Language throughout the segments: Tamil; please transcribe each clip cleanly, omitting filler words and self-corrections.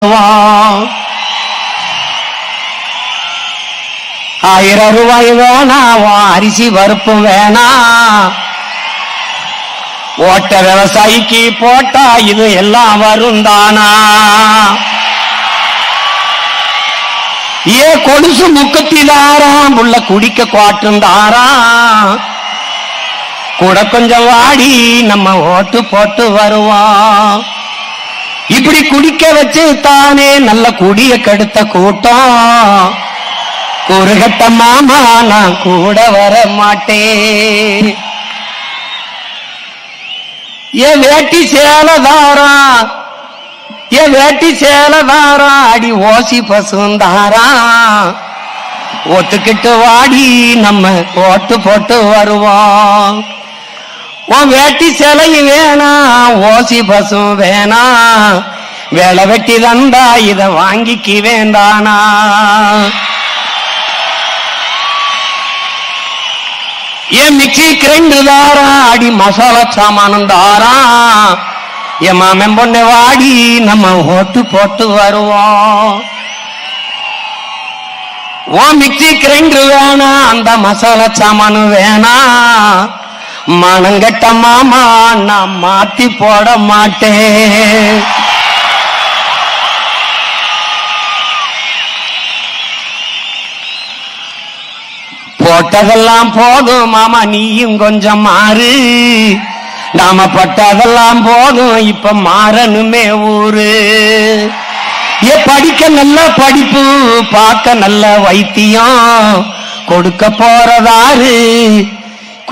₹1000 வேணாம், அரிசி பருப்பு வேணாம். ஓட்ட விவசாயிக்கு போட்டா இது எல்லாம் வரும் தானா? கொலுசு முக்கத்திலாராம் புள்ள குடிக்க குவாட்டும் தாராம். கூட கொஞ்சம் வாடி நம்ம ஓட்டு போட்டு வருவோம். இப்படி குடிக்க வச்சு தானே நல்ல குடிய கெடுத்த கூட்டம். குறுகட்ட மாமா நான் கூட வர மாட்டேன். வேட்டி சேலதாரம், வேட்டி சேலதாரம், அடி ஓசி பசுந்தாராம். ஒத்துக்கிட்டு வாடி நம்ம ஓட்டு போட்டு வருவோம். உன் வேட்டி சேலையும் வேணாம், ஓசி பசும் வேணாம். வேலை வெட்டி தந்தா இத வாங்கிக்கு வேண்டானா? மிக்சி கிரைண்டர் தாராம், அடி மசாலா சாமானம் தாராம். மாமன் பொண்ணு வாடி நம்ம ஓட்டு போட்டு வருவோம். மிக்சி கிரைண்டர் வேணாம், அந்த மசாலா சாமானும் வேணாம். மனங்கட்ட மாமா நான் மாத்தி போட மாட்டேன். போட்டதெல்லாம் போதும் மாமா, நீயும் கொஞ்சம் மாறு. நாம பட்டதெல்லாம் போதும், இப்ப மாறணுமே ஊரு. படிக்க நல்ல படிப்பு, பார்க்க நல்ல வைத்தியம். கொடுக்க போறதாரு,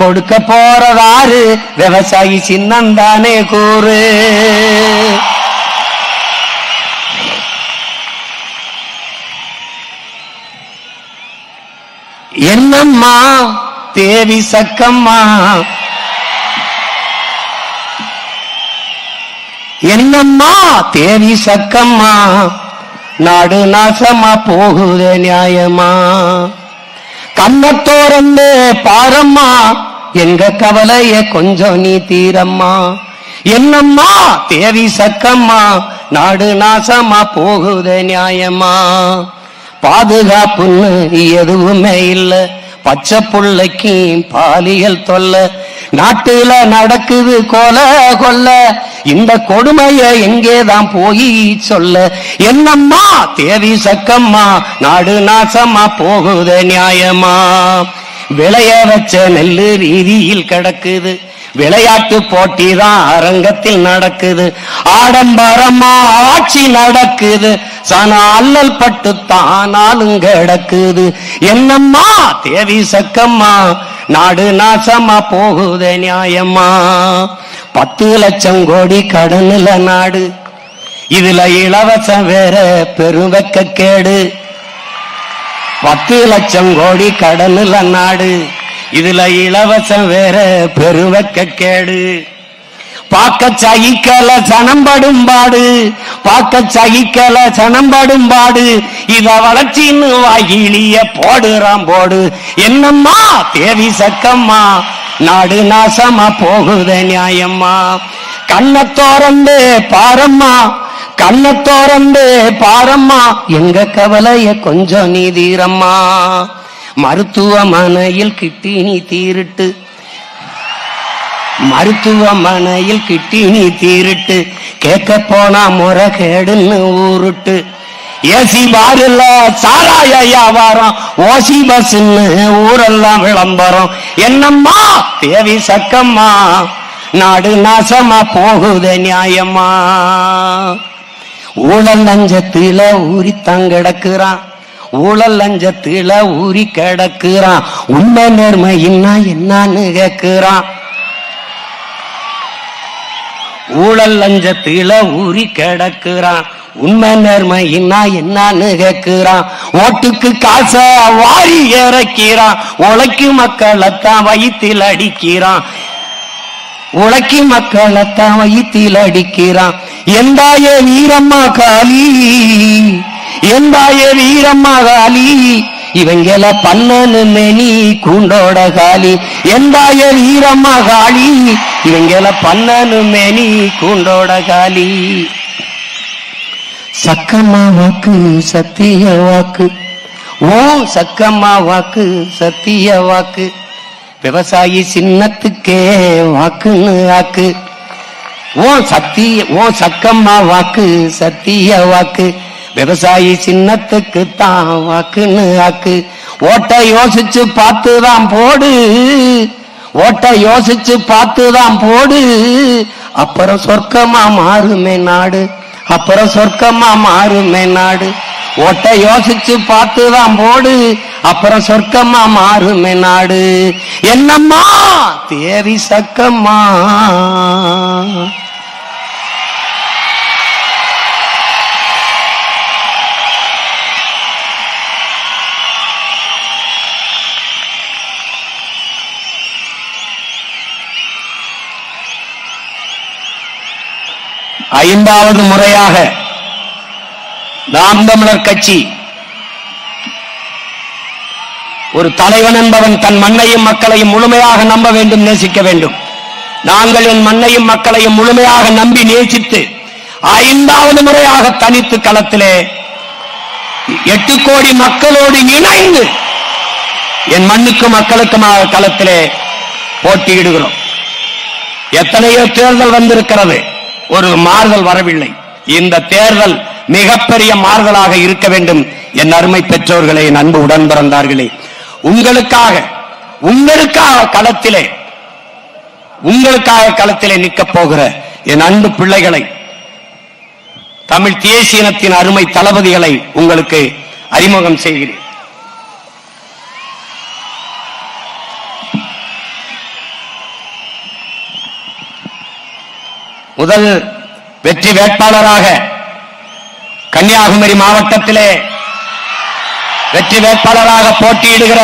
கொடுக்க போறதாரு, விவசாயி சின்னந்தானே கூறு. என்னம்மா தேவி சக்கம்மா, என்னம்மா தேவி சக்கம்மா, நாடு நாசமா போகுதே நியாயமா? கண்ணத்தோரந்து பாரம்மா, எங்க கவலைய கொஞ்சம் நீ தீரம்மா. என்னம்மா தேவி சக்கம்மா, நாடு நாசமா போகுதே நியாயமா? பாதுகாப்புன்னு எதுவுமே இல்ல, பச்சை புள்ளைக்கு பாலியல் தொல்ல. நாட்டுல நடக்குது கொலை கொல்ல, இந்த கொடுமைய எங்கேதான் போய் சொல்ல? என்னம்மா தேவி சக்கம்மா, நாடு நாசமா போகுதே நியாயமா? விளைய வச்ச நெல்லு ரீதியில் கிடக்குது, விளையாட்டு போட்டிதான் அரங்கத்தில் நடக்குது. ஆடம்பரமா ஆட்சி நடக்குது, சன அல்லல் பட்டு தானாலும் கிடக்குது. என்னம்மா தேவி சக்கம்மா, நாடு நாசமா போகுதே நியாயமா? 10 லட்சம் கோடி கடனுல நாடு, இதுல இலவசம் வேற பெருவெக்க கேடு. 10 லட்சம் கோடி கடனுல நாடு, இதுல இலவசம் வேற பெருவெக்க கேடு. பாக்க சகிக்கல சனம்படும் பாடு, பாக்க சகிக்கல சனம்படும் பாடு. இத வளர்ச்சின்னு வாயிலிய போடுறான் போடு. என்னம்மா தேவி சக்கம்மா, நாடு நாசமா போகுதே நியாயம்மா? கண்ணை தோரந்து பாரம்மா, கண்ணை தோரந்து பாரம்மா, எங்க கவலைய கொஞ்சம் நீ தீரம்மா. மருத்துவமனையில் கிட்டினி தீருட்டு, மருத்துவமனையில் கிட்டினி தீருட்டு, கேட்க போனா முறைகேடுன்னு ஊருட்டு. ஏசி பாருல சாராய வியாபாரம், ஓசி பஸ்ன்னு ஊரெல்லாம் விளம்பரம். என்னம்மா தேவி சக்கம்மா, நாடு நாசமா போகுதே நியாயமா? ஊழல் லஞ்சத்தில ஊறித்தான் கிடக்குறான், ஊழல் லஞ்சத்தில ஊறி கிடக்குறான். உண்மை நேர்மையின்னா என்னன்னு கேட்கிறான். ஊழல் லஞ்சத்தில ஊறி கிடக்குறான், உண்மை நேர்மையின்னா என்னன்னு கேட்கிறான். ஓட்டுக்கு காசை வாரி இறக்கிறான், உழைக்கும் மக்களைத்தான் வயிற்றில் அடிக்கிறான், உழைக்கும் மக்களைத்தான் வயிற்றில் அடிக்கிறான். எந்தாய வீரம்மா காளி, எந்தாய வீரம்மா காளி, இவங்கள பண்ணனு மெனி கூண்டோட காளி. எந்தாய வீரம்மா காளி, இவங்கள பண்ணனு மெனி கூண்டோட காளி. சக்கம்மா வாக்கு சத்திய வாக்கு, ஓ சக்கம்மா வாக்கு சத்திய வாக்கு, விவசாயி சின்னத்துக்கே வாக்குன்னு ஆக்கு. ஓ சக்கம்மா வாக்கு சத்திய வாக்கு, விவசாயி சின்னத்துக்கு தான் வாக்குன்னு ஆக்கு. ஓட்ட யோசிச்சு பார்த்துதான் போடு, ஓட்ட யோசிச்சு பார்த்துதான் போடு, அப்புறம் சொர்க்கமா மாறுமே நாடு, அப்புறம் சொர்க்கமா மாறுமே நாடு. ஓட்ட யோசிச்சு பார்த்துதான் போடு, அப்புறம் சொர்க்கமா மாறுமே நாடு. என்னம்மா தேவி சக்கம்மா. ஐந்தாவது முறையாக நாம் தமிழர் கட்சி, ஒரு தலைவன் என்பவன் தன் மண்ணையும் மக்களையும் முழுமையாக நம்ப வேண்டும், நேசிக்க வேண்டும். நாங்கள் என் மண்ணையும் மக்களையும் முழுமையாக நம்பி நேசித்து ஐந்தாவது முறையாக தனித்து களத்திலே 8 கோடி மக்களோடு இணைந்து என் மண்ணுக்கும் மக்களுக்குமாக களத்திலே போட்டியிடுகிறோம். எத்தனையோ தேர்தல் வந்திருக்கிறது, ஒரு மாறுதல் வரவில்லை. இந்த தேர்தல் மிகப்பெரிய மாறுதலாக இருக்க வேண்டும். என் அருமை பெற்றோர்களே, என் அன்பு உடன் பிறந்தார்களே, உங்களுக்காக களத்திலே நிற்கப் போகிற என் அன்பு பிள்ளைகளை, தமிழ் தேசிய இனத்தின் அருமை தளபதிகளை உங்களுக்கு அறிமுகம் செய்கிறேன். முதல் வெற்றி வேட்பாளராக கன்னியாகுமரி மாவட்டத்திலே வெற்றி வேட்பாளராக போட்டியிடுகிற